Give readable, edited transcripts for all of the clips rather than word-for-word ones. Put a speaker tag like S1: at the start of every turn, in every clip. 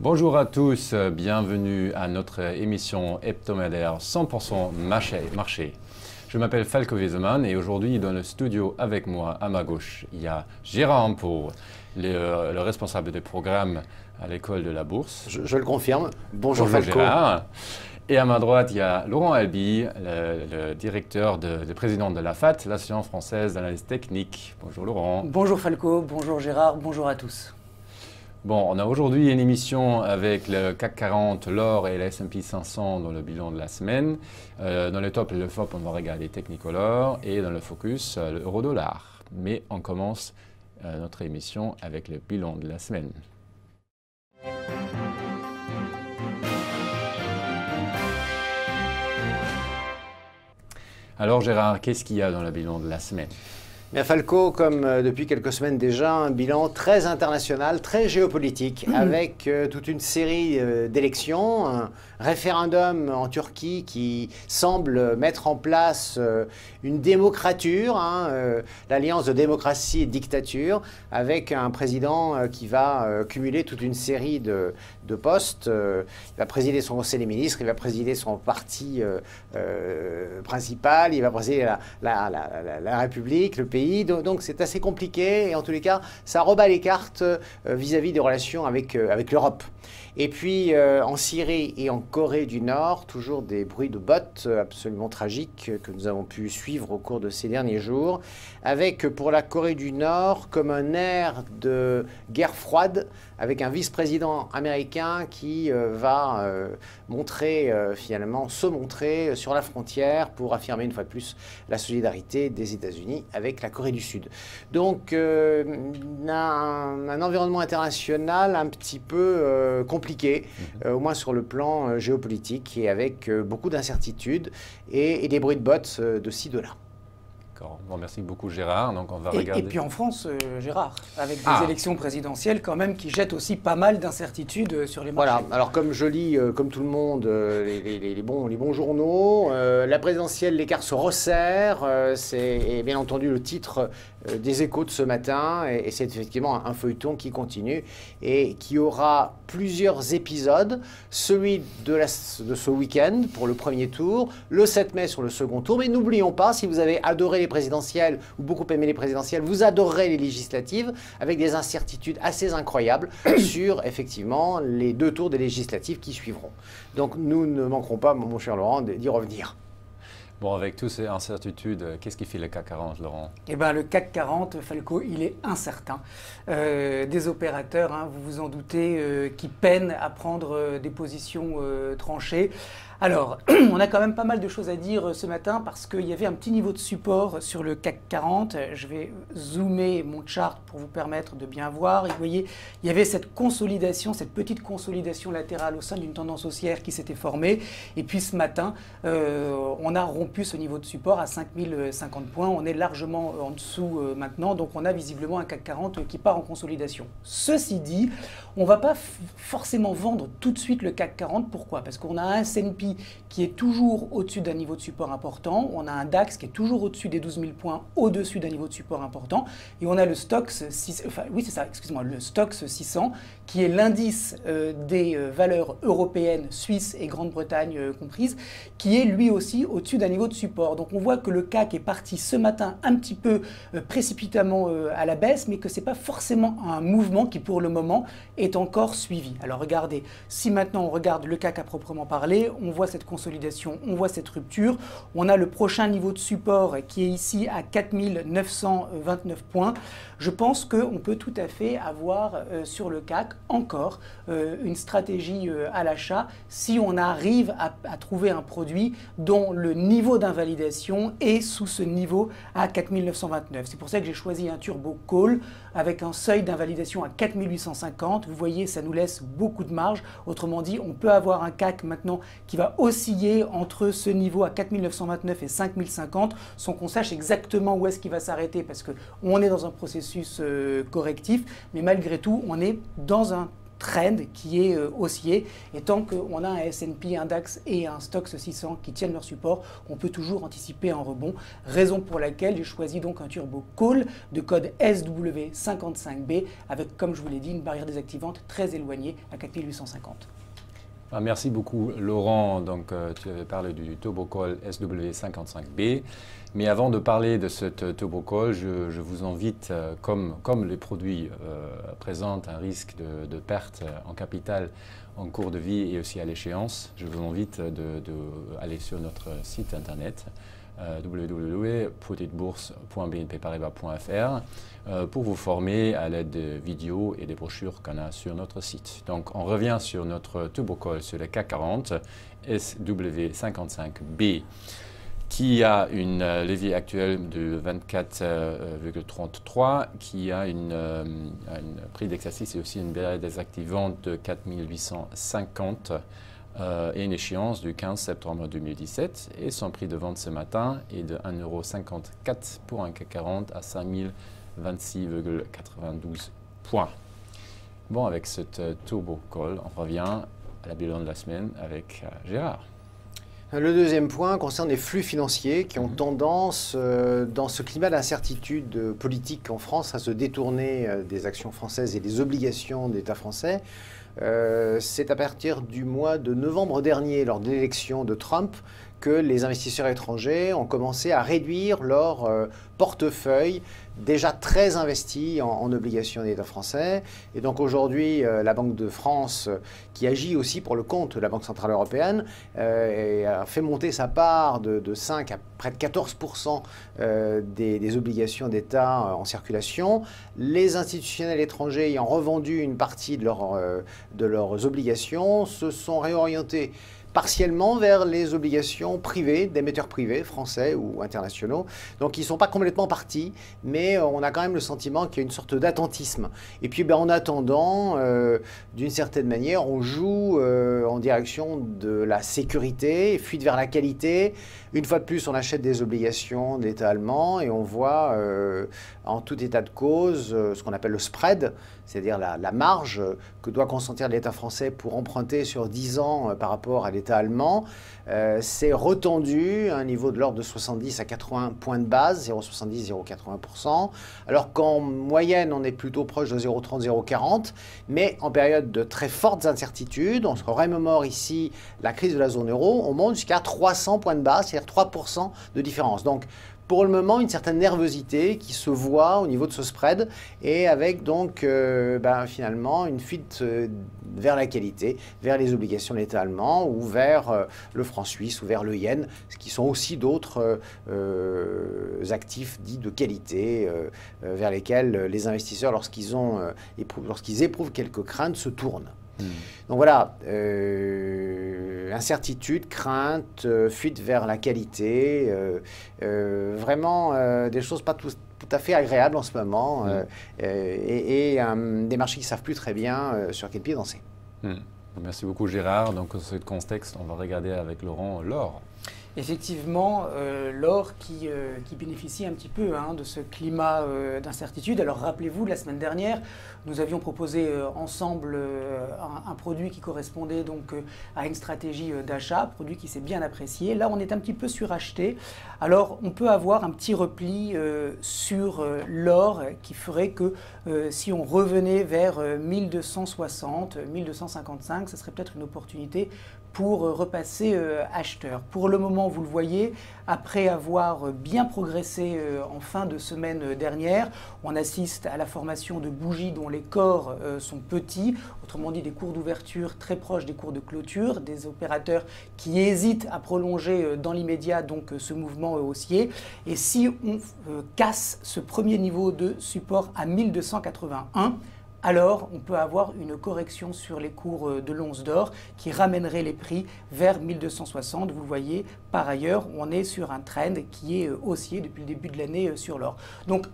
S1: Bonjour à tous, bienvenue à notre émission hebdomadaire 100% marché. Je m'appelle Falco Wiesemann et aujourd'hui dans le studio avec moi, à ma gauche, il y a Gérard Ampour, le responsable des programmes à l'école de la Bourse.
S2: Je le confirme. Bonjour Falco.
S1: Gérard. Et à ma droite, il y a Laurent Albi, le directeur, le président de l'AFAT, l'Association française d'analyse technique. Bonjour Laurent.
S3: Bonjour Falco, bonjour Gérard, bonjour à tous.
S1: Bon, on a aujourd'hui une émission avec le CAC 40, l'or et le S&P 500 dans le bilan de la semaine. Dans le top et le flop, on va regarder Technicolor et dans le focus, l'euro-dollar. Mais on commence notre émission avec le bilan de la semaine. Alors Gérard, qu'est-ce qu'il y a dans le bilan de la semaine ?
S2: Bien Falco, comme depuis quelques semaines déjà, un bilan très international, très géopolitique, avec toute une série d'élections, un référendum en Turquie qui semble mettre en place une démocrature, l'alliance de démocratie et de dictature, avec un président qui va cumuler toute une série de postes. Il va présider son conseil des ministres, il va présider son parti principal, il va présider la République, le pays. Donc c'est assez compliqué et en tous les cas, ça rebat les cartes vis-à-vis des relations avec l'Europe. Et puis en Syrie et en Corée du Nord, toujours des bruits de bottes absolument tragiques que nous avons pu suivre au cours de ces derniers jours, avec pour la Corée du Nord comme un air de guerre froide, avec un vice-président américain qui va se montrer sur la frontière pour affirmer une fois de plus la solidarité des États-Unis avec la Corée du Sud. Donc un environnement international un petit peu compliqué, au moins sur le plan géopolitique, et avec beaucoup d'incertitudes et des bruits de bottes de ci, de là.
S1: Bon, merci beaucoup Gérard. Donc on va regarder.
S3: Et puis en France, Gérard, avec des élections présidentielles quand même qui jettent aussi pas mal d'incertitudes sur les marchés.
S2: Voilà, alors comme je lis, comme tout le monde, les bons journaux, la présidentielle, l'écart se resserre, c'est bien entendu le titre des Échos de ce matin, et c'est effectivement un feuilleton qui continue et qui aura plusieurs épisodes, celui de ce week-end pour le premier tour, le 7 mai sur le second tour, mais n'oublions pas, si vous avez adoré les présidentielles ou beaucoup aimé les présidentielles, vous adorerez les législatives avec des incertitudes assez incroyables sur effectivement les deux tours des législatives qui suivront. Donc nous ne manquerons pas, mon cher Laurent, d'y revenir.
S1: Bon, avec toutes ces incertitudes, qu'est-ce qui fait le CAC 40, Laurent ?
S3: Eh bien, le CAC 40, Falco, il est incertain. Des opérateurs, vous vous en doutez, qui peinent à prendre des positions tranchées. Alors, on a quand même pas mal de choses à dire ce matin parce qu'il y avait un petit niveau de support sur le CAC 40. Je vais zoomer mon chart pour vous permettre de bien voir. Et vous voyez, il y avait cette consolidation, cette petite consolidation latérale au sein d'une tendance haussière qui s'était formée. Et puis ce matin, on a rompu ce niveau de support à 5050 points. On est largement en dessous maintenant. Donc on a visiblement un CAC 40 qui part en consolidation. Ceci dit, on ne va pas forcément vendre tout de suite le CAC 40. Pourquoi ? Parce qu'on a un S&P qui est toujours au-dessus d'un niveau de support important, on a un DAX qui est toujours au-dessus des 12 000 points, au-dessus d'un niveau de support important, et on a le Stoxx 600, qui est l'indice des valeurs européennes, suisses et Grande-Bretagne comprises, qui est lui aussi au-dessus d'un niveau de support. Donc on voit que le CAC est parti ce matin un petit peu précipitamment à la baisse, mais que ce n'est pas forcément un mouvement qui pour le moment est encore suivi. Alors regardez, si maintenant on regarde le CAC à proprement parler, on voit cette consolidation, on voit cette rupture. On a le prochain niveau de support qui est ici à 4929 points. Je pense qu'on peut tout à fait avoir sur le CAC encore une stratégie à l'achat si on arrive à trouver un produit dont le niveau d'invalidation est sous ce niveau à 4929. C'est pour ça que j'ai choisi un turbo call avec un seuil d'invalidation à 4850. Vous voyez, ça nous laisse beaucoup de marge. Autrement dit, on peut avoir un CAC maintenant qui va osciller entre ce niveau à 4929 et 5050 sans qu'on sache exactement où est-ce qu'il va s'arrêter parce qu'on est dans un processus correctif, mais malgré tout, on est dans un trend qui est haussier. Et tant qu'on a un S&P, un DAX et un Stoxx 600 qui tiennent leur support, on peut toujours anticiper un rebond. Raison pour laquelle j'ai choisi donc un turbo call de code SW55B avec, comme je vous l'ai dit, une barrière désactivante très éloignée à 4850.
S1: Merci beaucoup Laurent. Donc, tu avais parlé du Turbo Call SW55B. Mais avant de parler de cette Turbo Call, je vous invite, comme les produits présentent un risque de perte en capital en cours de vie et aussi à l'échéance, je vous invite d'aller sur notre site internet www.petitebourse.bnpparibas.fr pour vous former à l'aide de vidéos et des brochures qu'on a sur notre site. Donc on revient sur notre Turbo Call sur le CAC 40 SW55B qui a une levier actuelle de 24,33, qui a un prix d'exercice et aussi une barrière désactivante de 4850 et une échéance du 15 septembre 2017. Et son prix de vente ce matin est de 1,54 € pour un CAC 40 à 5026,92 points. Bon, avec cette Turbo Call, on revient à la bilan de la semaine avec Gérard.
S2: Le deuxième point concerne les flux financiers qui ont tendance, dans ce climat d'incertitude politique en France, à se détourner des actions françaises et des obligations d'État français. C'est à partir du mois de novembre dernier, lors de l'élection de Trump, que les investisseurs étrangers ont commencé à réduire leur portefeuille déjà très investi en obligations d'État français. Et donc aujourd'hui, la Banque de France, qui agit aussi pour le compte de la Banque Centrale Européenne, a fait monter sa part de 5 à près de 14% des obligations d'État en circulation. Les institutionnels étrangers ayant revendu une partie de leurs obligations se sont réorientés partiellement vers les obligations privées, d'émetteurs privés, français ou internationaux. Donc ils ne sont pas complètement partis, mais on a quand même le sentiment qu'il y a une sorte d'attentisme. Et puis en attendant, d'une certaine manière, on joue en direction de la sécurité, fuite vers la qualité. Une fois de plus, on achète des obligations de l'État allemand et on voit en tout état de cause ce qu'on appelle le spread, c'est-à-dire la marge que doit consentir l'État français pour emprunter sur 10 ans par rapport à l'État allemand. C'est retendu à un niveau de l'ordre de 70 à 80 points de base, 0,70, 0,80%, alors qu'en moyenne, on est plutôt proche de 0,30, 0,40, mais en période de très fortes incertitudes, on se remémore ici la crise de la zone euro, on monte jusqu'à 300 points de base, c'est-à-dire 3% de différence. Donc, pour le moment, une certaine nervosité qui se voit au niveau de ce spread et avec donc finalement une fuite vers la qualité, vers les obligations de l'État allemand ou vers le franc suisse ou vers le yen, ce qui sont aussi d'autres actifs dits de qualité vers lesquels les investisseurs, lorsqu'ils éprouvent quelques craintes, se tournent. Donc voilà, incertitude, crainte, fuite vers la qualité, vraiment des choses pas tout à fait agréables en ce moment et des marchés qui ne savent plus très bien sur quel pied danser.
S1: Merci beaucoup Gérard. Donc dans ce contexte, on va regarder avec Laurent l'or.
S3: Effectivement, l'or qui bénéficie un petit peu de ce climat d'incertitude. Alors rappelez-vous, la semaine dernière, nous avions proposé ensemble un produit qui correspondait donc à une stratégie d'achat, produit qui s'est bien apprécié. Là, on est un petit peu suracheté. Alors, on peut avoir un petit repli sur l'or qui ferait que si on revenait vers 1260, 1255, ce serait peut-être une opportunité pour repasser acheteur. Pour le moment, vous le voyez, après avoir bien progressé en fin de semaine dernière, on assiste à la formation de bougies dont les corps sont petits, autrement dit des cours d'ouverture très proches des cours de clôture, des opérateurs qui hésitent à prolonger dans l'immédiat donc ce mouvement haussier. Et si on casse ce premier niveau de support à 1281, alors on peut avoir une correction sur les cours de l'once d'or qui ramènerait les prix vers 1260. Vous le voyez, par ailleurs, on est sur un trend qui est haussier depuis le début de l'année sur l'or. Donc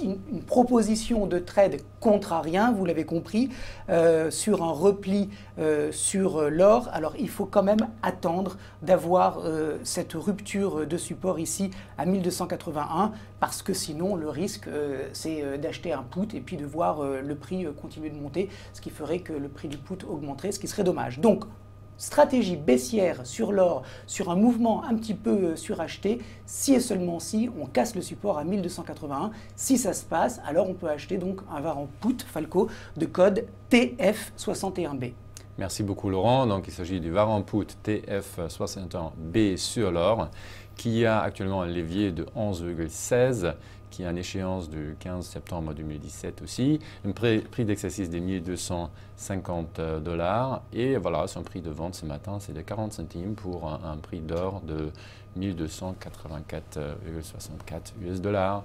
S3: une proposition de trade contrarien, vous l'avez compris, sur un repli sur l'or. Alors il faut quand même attendre d'avoir cette rupture de support ici à 1281 parce que sinon le risque c'est d'acheter un put et puis de voir le prix continuer de monter, ce qui ferait que le prix du put augmenterait, ce qui serait dommage. Donc, stratégie baissière sur l'or, sur un mouvement un petit peu suracheté, si et seulement si on casse le support à 1281. Si ça se passe, alors on peut acheter donc un varant put Falco de code TF61B.
S1: Merci beaucoup Laurent. Donc il s'agit du varant put TF61B sur l'or qui a actuellement un levier de 11,16 qui a une échéance du 15 septembre 2017 aussi, un prix d'exercice de 1250 $. Et voilà, son prix de vente ce matin, c'est de 40 centimes pour un prix d'or de 1284,64 $.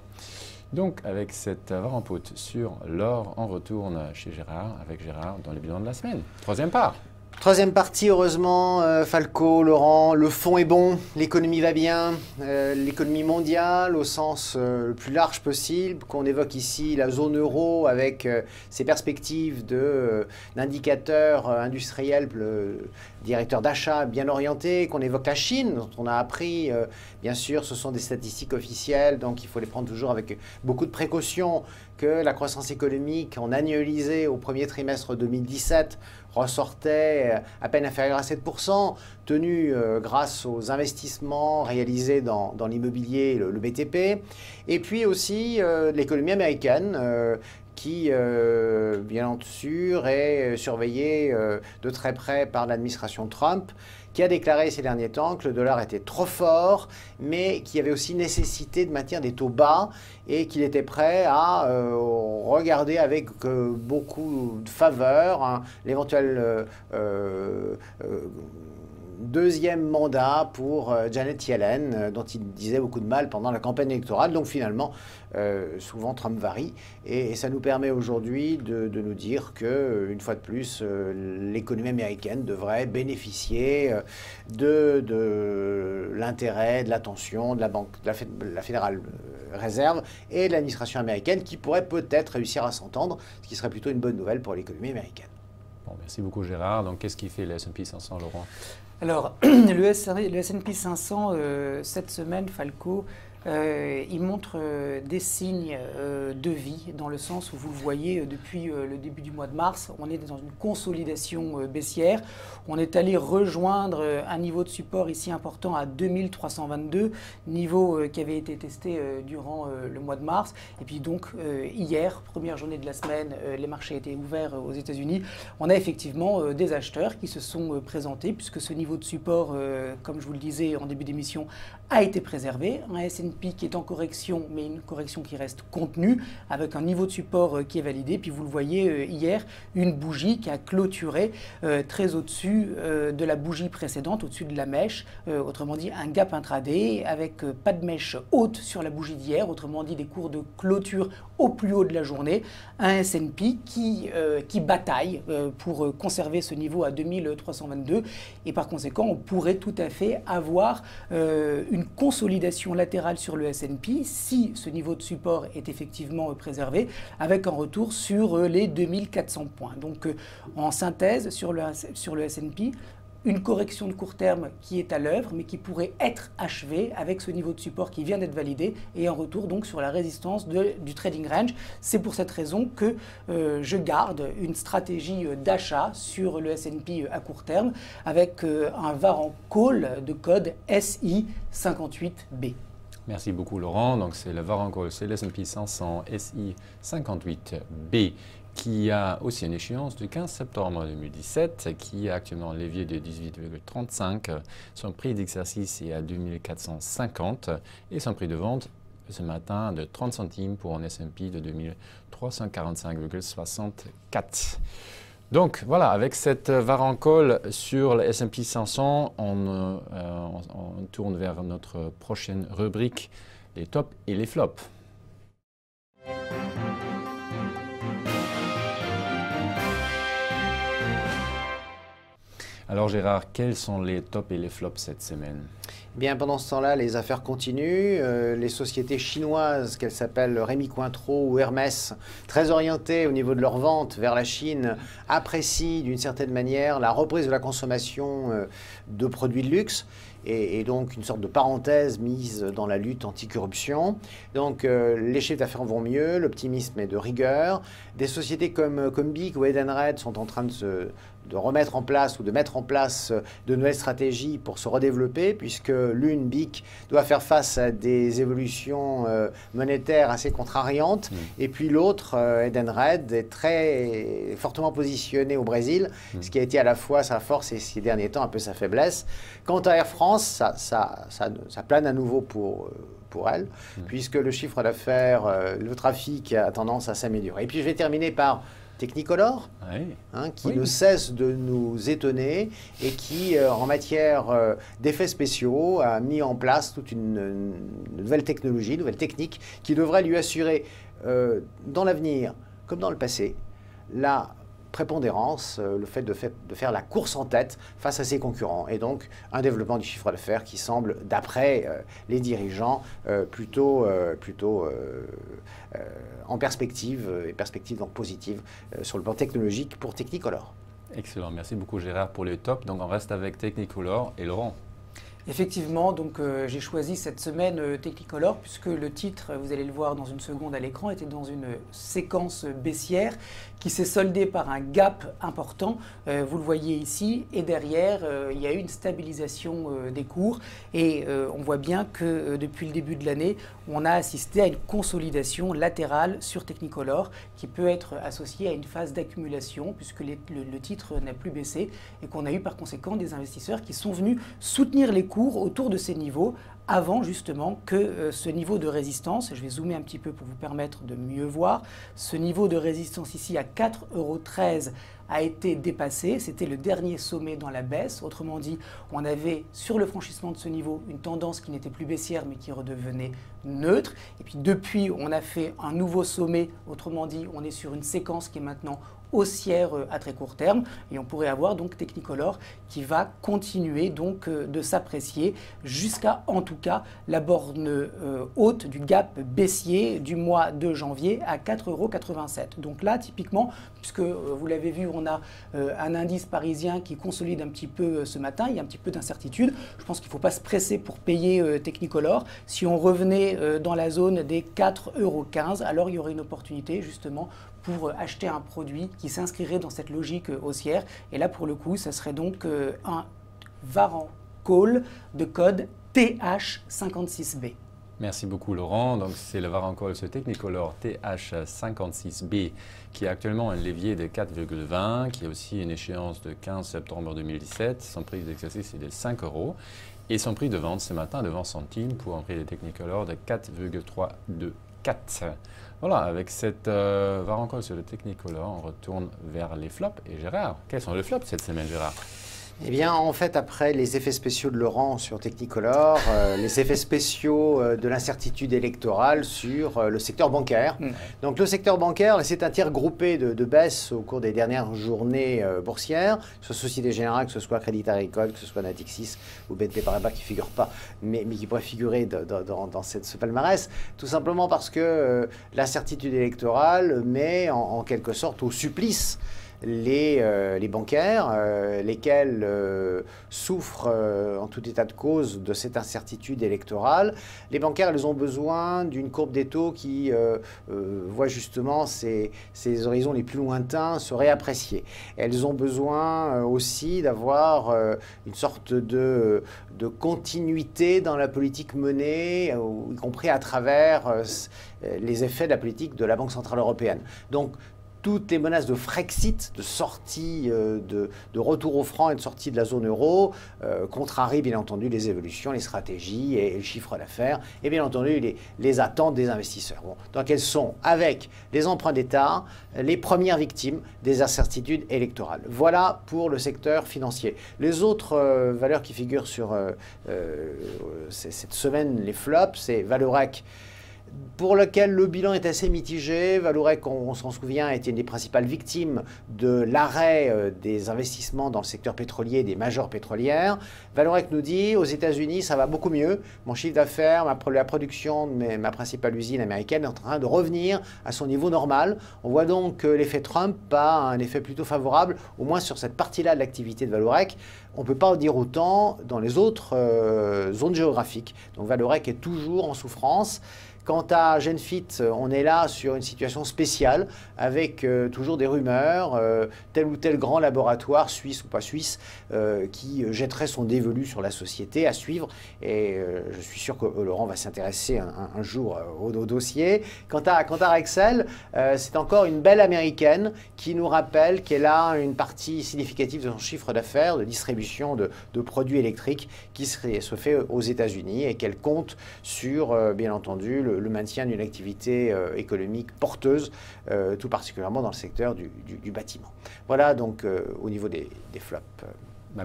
S1: Donc, avec cette varant put sur l'or, on retourne chez Gérard, avec Gérard dans le bilan de la semaine. Troisième part.
S2: Troisième partie, heureusement, Falco, Laurent, le fond est bon, l'économie va bien, l'économie mondiale au sens le plus large possible, qu'on évoque ici la zone euro avec ses perspectives d'indicateurs industriels, directeur d'achat bien orienté, qu'on évoque la Chine, dont on a appris, bien sûr, ce sont des statistiques officielles, donc il faut les prendre toujours avec beaucoup de précautions, que la croissance économique en annualisé au premier trimestre 2017 ressortait à peine inférieure à 7%, tenu grâce aux investissements réalisés dans l'immobilier, le BTP, et puis aussi l'économie américaine, qui, bien sûr, est surveillée de très près par l'administration Trump, qui a déclaré ces derniers temps que le dollar était trop fort, mais qu'il y avait aussi nécessité de maintenir des taux bas et qu'il était prêt à regarder avec beaucoup de faveur l'éventuel deuxième mandat pour Janet Yellen, dont il disait beaucoup de mal pendant la campagne électorale. Donc finalement, souvent Trump varie. Et ça nous permet aujourd'hui de nous dire qu'une fois de plus, l'économie américaine devrait bénéficier de l'intérêt, de l'attention de la banque, de la Fédérale Réserve et de l'administration américaine qui pourrait peut-être réussir à s'entendre, ce qui serait plutôt une bonne nouvelle pour l'économie américaine.
S1: Bon, merci beaucoup Gérard. Donc qu'est-ce qui fait le S&P 500, Laurent?
S3: Alors, le S&P 500, cette semaine, Falco, il montre des signes de vie, dans le sens où vous le voyez depuis le début du mois de mars, on est dans une consolidation baissière. On est allé rejoindre un niveau de support ici important à 2322, niveau qui avait été testé durant le mois de mars. Et puis donc hier, première journée de la semaine, les marchés étaient ouverts aux États-Unis. On a effectivement des acheteurs qui se sont présentés, puisque ce niveau de support, comme je vous le disais en début d'émission, a été préservé. Un S&P qui est en correction, mais une correction qui reste contenue, avec un niveau de support qui est validé. Puis vous le voyez hier, une bougie qui a clôturé très au-dessus de la bougie précédente, au-dessus de la mèche. Autrement dit, un gap intraday avec pas de mèche haute sur la bougie d'hier. Autrement dit, des cours de clôture au plus haut de la journée. Un S&P qui bataille pour conserver ce niveau à 2322. Et par conséquent, on pourrait tout à fait avoir une consolidation latérale sur le S&P si ce niveau de support est effectivement préservé, avec un retour sur les 2400 points. Donc en synthèse sur le S&P, une correction de court terme qui est à l'œuvre, mais qui pourrait être achevée avec ce niveau de support qui vient d'être validé et un retour donc sur la résistance du trading range. C'est pour cette raison que je garde une stratégie d'achat sur le S&P à court terme avec un varant call de code SI58B.
S1: Merci beaucoup Laurent. Donc c'est le varant call, c'est le S&P 500 SI58B qui a aussi une échéance du 15 septembre 2017, qui a actuellement un levier de 18,35. Son prix d'exercice est à 2450 et son prix de vente ce matin de 30 centimes pour un S&P de 2345,64. Donc voilà, avec cette varant call sur le S&P 500, on tourne vers notre prochaine rubrique, les tops et les flops. Alors Gérard, quels sont les tops et les flops cette semaine?
S2: Bien, pendant ce temps-là, les affaires continuent. Les sociétés chinoises, qu'elles s'appellent Rémy Cointreau ou Hermès, très orientées au niveau de leur vente vers la Chine, apprécient d'une certaine manière la reprise de la consommation de produits de luxe. et donc une sorte de parenthèse mise dans la lutte anticorruption. Donc les chiffres d'affaires vont mieux, l'optimisme est de rigueur. Des sociétés comme BIC ou Edenred sont en train de remettre en place ou de mettre en place de nouvelles stratégies pour se redévelopper, puisque l'une, BIC, doit faire face à des évolutions monétaires assez contrariantes, et puis l'autre, Edenred, est très fortement positionné au Brésil, ce qui a été à la fois sa force et ces derniers temps un peu sa faiblesse. Quant à Air France, ça plane à nouveau pour elle, puisque le chiffre d'affaires, le trafic a tendance à s'améliorer. Et puis je vais terminer par Technicolor, qui ne cesse de nous étonner et qui, en matière d'effets spéciaux, a mis en place toute une nouvelle technologie, une nouvelle technique qui devrait lui assurer, dans l'avenir comme dans le passé, la prépondérance, le fait de faire la course en tête face à ses concurrents. Et donc, un développement du chiffre d'affaires qui semble, d'après les dirigeants, plutôt en perspective, et perspective donc positive sur le plan technologique pour Technicolor.
S1: Excellent, merci beaucoup Gérard pour le top. Donc on reste avec Technicolor et Laurent.
S3: Effectivement, donc j'ai choisi cette semaine Technicolor puisque le titre, vous allez le voir dans une seconde à l'écran, était dans une séquence baissière qui s'est soldée par un gap important, vous le voyez ici, et derrière il y a eu une stabilisation des cours et on voit bien que depuis le début de l'année, on a assisté à une consolidation latérale sur Technicolor qui peut être associée à une phase d'accumulation puisque le titre n'a plus baissé et qu'on a eu par conséquent des investisseurs qui sont venus soutenir les cours autour de ces niveaux avant justement que ce niveau de résistance, je vais zoomer un petit peu pour vous permettre de mieux voir, ce niveau de résistance ici à 4,13 € a été dépassé, c'était le dernier sommet dans la baisse, autrement dit on avait sur le franchissement de ce niveau une tendance qui n'était plus baissière mais qui redevenait neutre, et puis depuis on a fait un nouveau sommet, autrement dit on est sur une séquence qui est maintenant haussière à très court terme et on pourrait avoir donc Technicolor qui va continuer donc de s'apprécier jusqu'à en tout cas la borne haute du gap baissier du mois de janvier à 4,87 €. Donc là typiquement, puisque vous l'avez vu, on a un indice parisien qui consolide un petit peu ce matin, il y a un petit peu d'incertitude, je pense qu'il ne faut pas se presser pour payer Technicolor. Si on revenait dans la zone des 4,15 €, alors il y aurait une opportunité justement pour acheter un produit qui s'inscrirait dans cette logique haussière. Et là, pour le coup, ça serait donc un Varan Call de code TH56B.
S1: Merci beaucoup Laurent. Donc c'est le Varan Call sur Technicolor TH56B qui a actuellement un levier de 4,20, qui a aussi une échéance de 15 septembre 2017. Son prix d'exercice est de 5 € et son prix de vente ce matin de 20 centimes pour un prix de Technicolor de 4,324. Voilà, avec cette Varan Call sur le Technicolor, on retourne vers les flops. Et Gérard, quels sont les flops cette semaine, Gérard?
S2: Eh bien, en fait, après les effets spéciaux de Laurent sur Technicolor, les effets spéciaux de l'incertitude électorale sur le secteur bancaire. Donc, le secteur bancaire, c'est un tiers groupé de baisse au cours des dernières journées boursières, que ce soit Société Générale, que ce soit Crédit Agricole, que ce soit Natixis ou BNP Paribas qui ne figurent pas, mais qui pourraient figurer dans ce palmarès, tout simplement parce que l'incertitude électorale met en quelque sorte au supplice les bancaires, lesquels souffrent en tout état de cause de cette incertitude électorale. Les bancaires, elles ont besoin d'une courbe des taux qui voit justement ces horizons les plus lointains se réapprécier. Elles ont besoin aussi d'avoir une sorte de continuité dans la politique menée, y compris à travers les effets de la politique de la Banque Centrale Européenne. Donc, toutes les menaces de Frexit, de sortie, de retour au franc et de sortie de la zone euro, contrarient bien entendu les évolutions, les stratégies et le chiffre d'affaires et bien entendu les attentes des investisseurs. Bon, donc elles sont, avec les emprunts d'État, les premières victimes des incertitudes électorales. Voilà pour le secteur financier. Les autres valeurs qui figurent sur cette semaine, les flops, c'est Vallourec, pour lequel le bilan est assez mitigé. Vallourec, on s'en souvient, a été une des principales victimes de l'arrêt des investissements dans le secteur pétrolier des majors pétrolières. Vallourec nous dit, aux États-Unis, ça va beaucoup mieux. Mon chiffre d'affaires, la production de ma principale usine américaine est en train de revenir à son niveau normal. On voit donc que l'effet Trump a un effet plutôt favorable, au moins sur cette partie-là de l'activité de Vallourec. On ne peut pas en dire autant dans les autres zones géographiques. Donc Vallourec est toujours en souffrance. Quant à Genfit, on est là sur une situation spéciale avec toujours des rumeurs, tel ou tel grand laboratoire, suisse ou pas suisse, qui jetterait son dévolu sur la société à suivre. Et je suis sûr que Laurent va s'intéresser un jour au dossier. Quant à Rexel, c'est encore une belle américaine qui nous rappelle qu'elle a une partie significative de son chiffre d'affaires de distribution de produits électriques qui se fait aux États-Unis et qu'elle compte sur, bien entendu, le maintien d'une activité économique porteuse, tout particulièrement dans le secteur du bâtiment. Voilà donc au niveau des flops.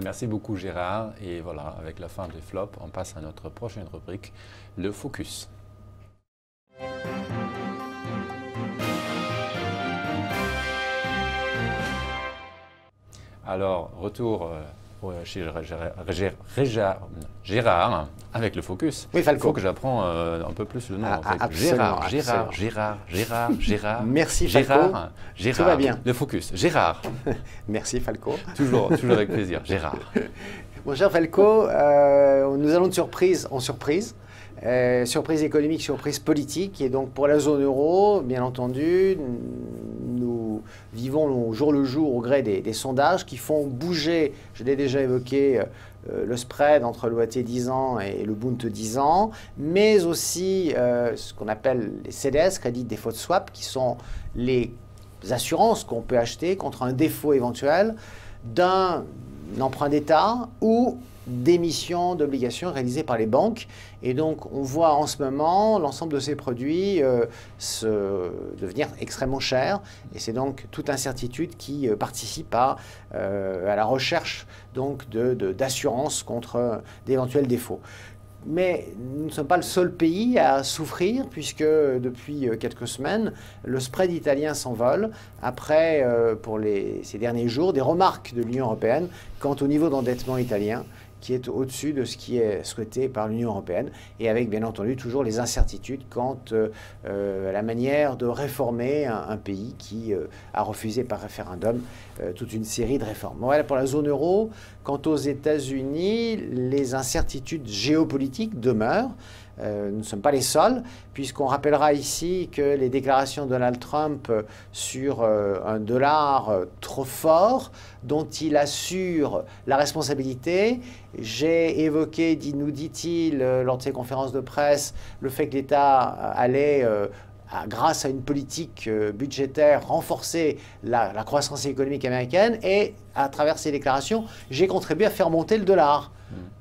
S1: Merci beaucoup Gérard. Et voilà, avec la fin des flops, on passe à notre prochaine rubrique, le focus. Alors, retour chez Gérard avec le focus.
S2: Oui, Falco.
S1: Il faut que j'apprends un peu plus le nom.
S2: Absolument,
S1: Gérard.
S2: Merci Falco.
S1: Gérard.
S2: Tout va bien.
S1: Le focus. Gérard.
S2: Merci Falco.
S1: Toujours avec plaisir. Gérard.
S2: Mon cher Falco, nous allons de surprise en surprise. Surprise économique, surprise politique. Et donc pour la zone euro, bien entendu, nous vivons au jour le jour au gré des sondages qui font bouger, je l'ai déjà évoqué, le spread entre l'OAT 10 ans et le Bund 10 ans, mais aussi ce qu'on appelle les CDS, Credit Default Swap, qui sont les assurances qu'on peut acheter contre un défaut éventuel d'un emprunt d'État ou d'émissions d'obligations réalisées par les banques. Et donc, on voit en ce moment l'ensemble de ces produits devenir extrêmement chers. Et c'est donc toute incertitude qui participe à la recherche d'assurance contre d'éventuels défauts. Mais nous ne sommes pas le seul pays à souffrir puisque depuis quelques semaines, le spread italien s'envole après, pour ces derniers jours, des remarques de l'Union européenne quant au niveau d'endettement italien qui est au-dessus de ce qui est souhaité par l'Union européenne et avec bien entendu toujours les incertitudes quant à la manière de réformer un pays qui a refusé par référendum toute une série de réformes. Bon, voilà pour la zone euro. Quant aux États-Unis, les incertitudes géopolitiques demeurent. Nous ne sommes pas les seuls, puisqu'on rappellera ici que les déclarations de Donald Trump sur un dollar trop fort, dont il assure la responsabilité. J'ai évoqué, nous dit-il, lors de ses conférences de presse, le fait que l'État allait grâce à une politique budgétaire, renforcer la croissance économique américaine et à travers ces déclarations, j'ai contribué à faire monter le dollar.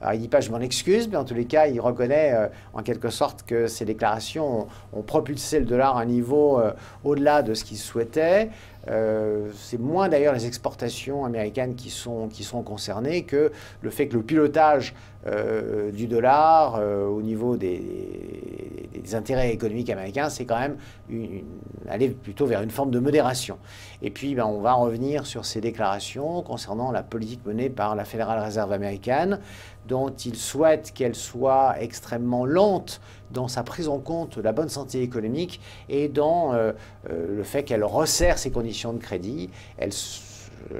S2: Alors, il ne dit pas je m'en excuse, mais en tous les cas, il reconnaît en quelque sorte que ces déclarations ont propulsé le dollar à un niveau au-delà de ce qu'il souhaitait. C'est moins d'ailleurs les exportations américaines qui sont concernées que le fait que le pilotage du dollar au niveau des intérêts économiques américains, c'est quand même aller plutôt vers une forme de modération. Et puis, on va revenir sur ces déclarations concernant la politique menée par la Federal Reserve américaine, dont il souhaite qu'elle soit extrêmement lente dans sa prise en compte de la bonne santé économique et dans le fait qu'elle resserre ses conditions de crédit.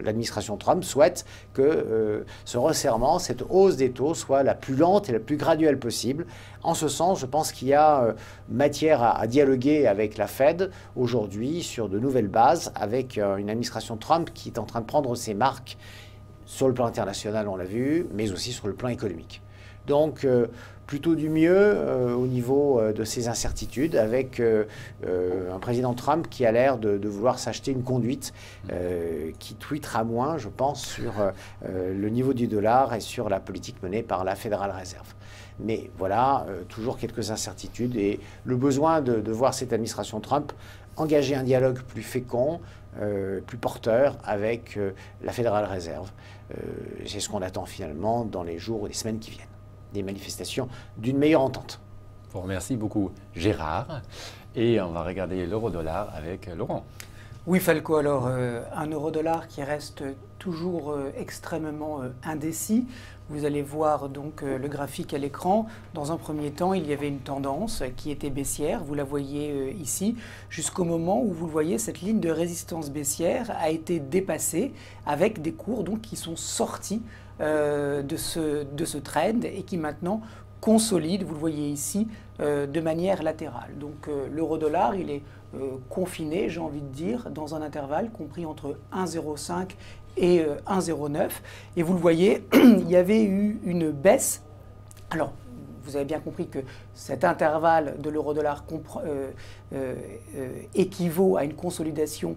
S2: L'administration Trump souhaite que ce resserrement, cette hausse des taux soit la plus lente et la plus graduelle possible. En ce sens, je pense qu'il y a matière à dialoguer avec la Fed aujourd'hui sur de nouvelles bases avec une administration Trump qui est en train de prendre ses marques sur le plan international, on l'a vu, mais aussi sur le plan économique. Donc, plutôt du mieux au niveau de ces incertitudes, avec un président Trump qui a l'air de vouloir s'acheter une conduite, qui tweetera moins, je pense, sur le niveau du dollar et sur la politique menée par la Federal Reserve. Mais voilà, toujours quelques incertitudes et le besoin de voir cette administration Trump engager un dialogue plus fécond, plus porteur avec la Federal Reserve. C'est ce qu'on attend finalement dans les jours ou les semaines qui viennent. Des manifestations d'une meilleure entente.
S1: Bon, merci beaucoup Gérard. Et on va regarder l'euro-dollar avec Laurent.
S3: Oui, Falco, alors un euro-dollar qui reste toujours extrêmement indécis. Vous allez voir donc le graphique à l'écran. Dans un premier temps, il y avait une tendance qui était baissière, vous la voyez ici, jusqu'au moment où vous le voyez, cette ligne de résistance baissière a été dépassée avec des cours donc, qui sont sortis de ce trend et qui maintenant consolident, vous le voyez ici, de manière latérale. Donc l'euro-dollar, il est confiné, j'ai envie de dire, dans un intervalle compris entre 1,05 et 1,09. Et vous le voyez, il y avait eu une baisse. Alors, vous avez bien compris que cet intervalle de l'euro-dollar équivaut à une consolidation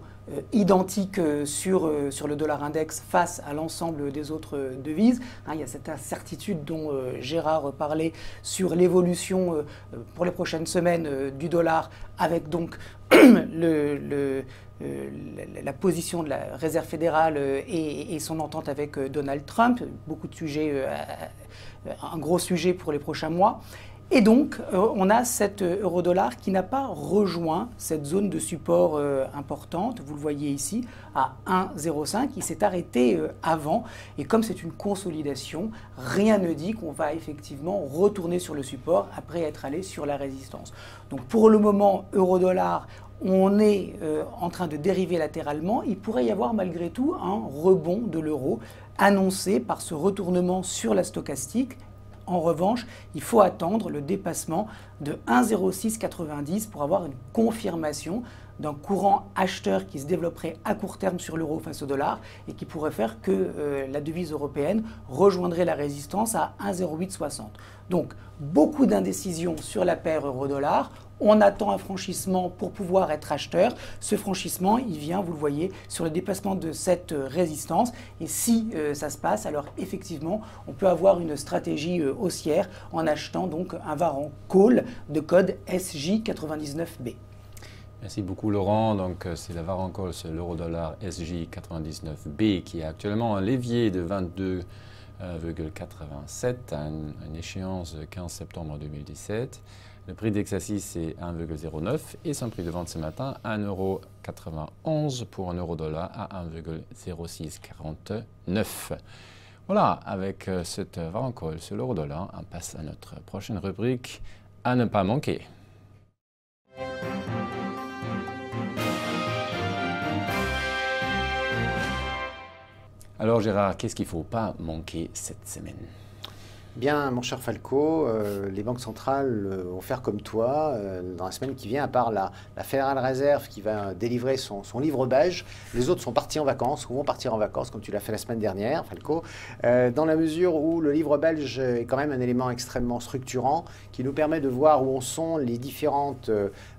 S3: identique sur le dollar index face à l'ensemble des autres devises. Il y a cette incertitude dont Gérard parlait sur l'évolution pour les prochaines semaines du dollar, avec donc la position de la Réserve fédérale et son entente avec Donald Trump. Beaucoup de sujets, un gros sujet pour les prochains mois. Et donc, on a cet euro-dollar qui n'a pas rejoint cette zone de support importante. Vous le voyez ici, à 1,05. Il s'est arrêté avant. Et comme c'est une consolidation, rien ne dit qu'on va effectivement retourner sur le support après être allé sur la résistance. Donc, pour le moment, euro-dollar, on est en train de dériver latéralement. Il pourrait y avoir malgré tout un rebond de l'euro annoncé par ce retournement sur la stochastique. En revanche, il faut attendre le dépassement de 1,0690 pour avoir une confirmation d'un courant acheteur qui se développerait à court terme sur l'euro face au dollar et qui pourrait faire que la devise européenne rejoindrait la résistance à 1,0860. Donc, beaucoup d'indécisions sur la paire euro-dollar. On attend un franchissement pour pouvoir être acheteur. Ce franchissement, il vient, vous le voyez, sur le dépassement de cette résistance. Et si ça se passe, alors effectivement, on peut avoir une stratégie haussière en achetant donc un warrant call de code SJ99B.
S1: Merci beaucoup Laurent. Donc c'est la warrant call, c'est l'euro-dollar SJ99B qui est actuellement un levier de 22,87 à une échéance de 15 septembre 2017. Le prix d'exercice est 1,09 et son prix de vente ce matin, 1,91 € pour un euro-dollar à 1,0649. Voilà, avec cette warrant call sur l'euro-dollar, on passe à notre prochaine rubrique à ne pas manquer. Alors Gérard, qu'est-ce qu'il ne faut pas manquer cette semaine ?
S2: Bien, mon cher Falco, les banques centrales vont faire comme toi dans la semaine qui vient, à part la Fédérale Réserve qui va délivrer son livre beige. Les autres sont partis en vacances ou vont partir en vacances, comme tu l'as fait la semaine dernière, Falco, dans la mesure où le livre belge est quand même un élément extrêmement structurant qui nous permet de voir où en sont les différentes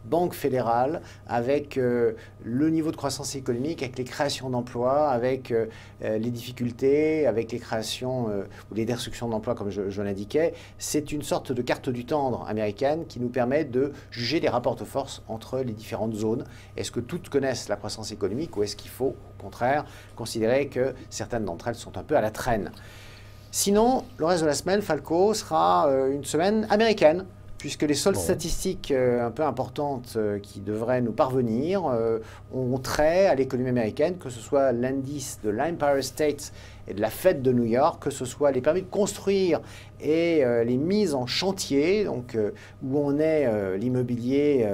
S2: banques fédérales avec le niveau de croissance économique, avec les créations d'emplois, avec les difficultés, avec les créations ou les destructions d'emplois, comme je l'indiquais. C'est une sorte de carte du tendre américaine qui nous permet de juger les rapports de force entre les différentes zones. Est-ce que toutes connaissent la croissance économique ou est-ce qu'il faut, au contraire, considérer que certaines d'entre elles sont un peu à la traîne? Sinon, le reste de la semaine, Falco, sera une semaine américaine, puisque les soldes statistiques un peu importantes qui devraient nous parvenir ont trait à l'économie américaine, que ce soit l'indice de l'Empire State et de la Fed de New York, que ce soit les permis de construire et les mises en chantier, donc où on est l'immobilier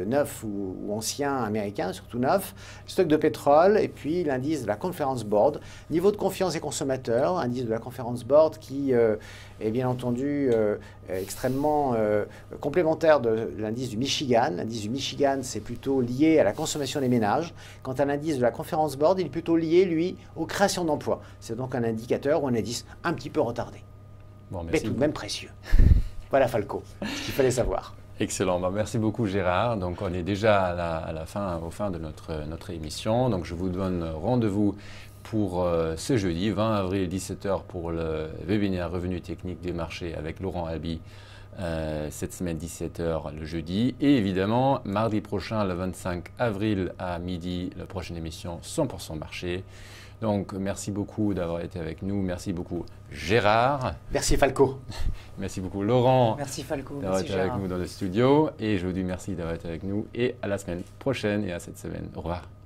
S2: neuf ou ancien américain, surtout neuf, le stock de pétrole et puis l'indice de la Conference Board, niveau de confiance des consommateurs, indice de la Conference Board qui est bien entendu extrêmement complémentaire de l'indice du Michigan. L'indice du Michigan, c'est plutôt lié à la consommation des ménages. Quant à l'indice de la Conference Board, il est plutôt lié, lui, aux créations d'emplois. C'est donc un indicateur ou un indice un petit peu retardé.
S1: Bon,
S2: mais tout de même précieux. Voilà Falco, ce qu'il fallait savoir.
S1: Excellent, merci beaucoup Gérard. Donc on est déjà au fin de notre émission. Donc je vous donne rendez-vous pour ce jeudi 20 avril 17 h pour le webinaire Revenu technique des marchés avec Laurent Albi cette semaine 17h le jeudi. Et évidemment, mardi prochain, le 25 avril à midi, la prochaine émission 100% marché. Donc, merci beaucoup d'avoir été avec nous. Merci beaucoup, Gérard.
S2: Merci, Falco.
S1: Merci beaucoup, Laurent.
S3: Merci, Falco.
S1: D'avoir
S3: Merci,
S1: été avec
S3: Gérard.
S1: nous dans le studio. Et je vous dis merci d'avoir été avec nous. Et à la semaine prochaine et à cette semaine. Au revoir.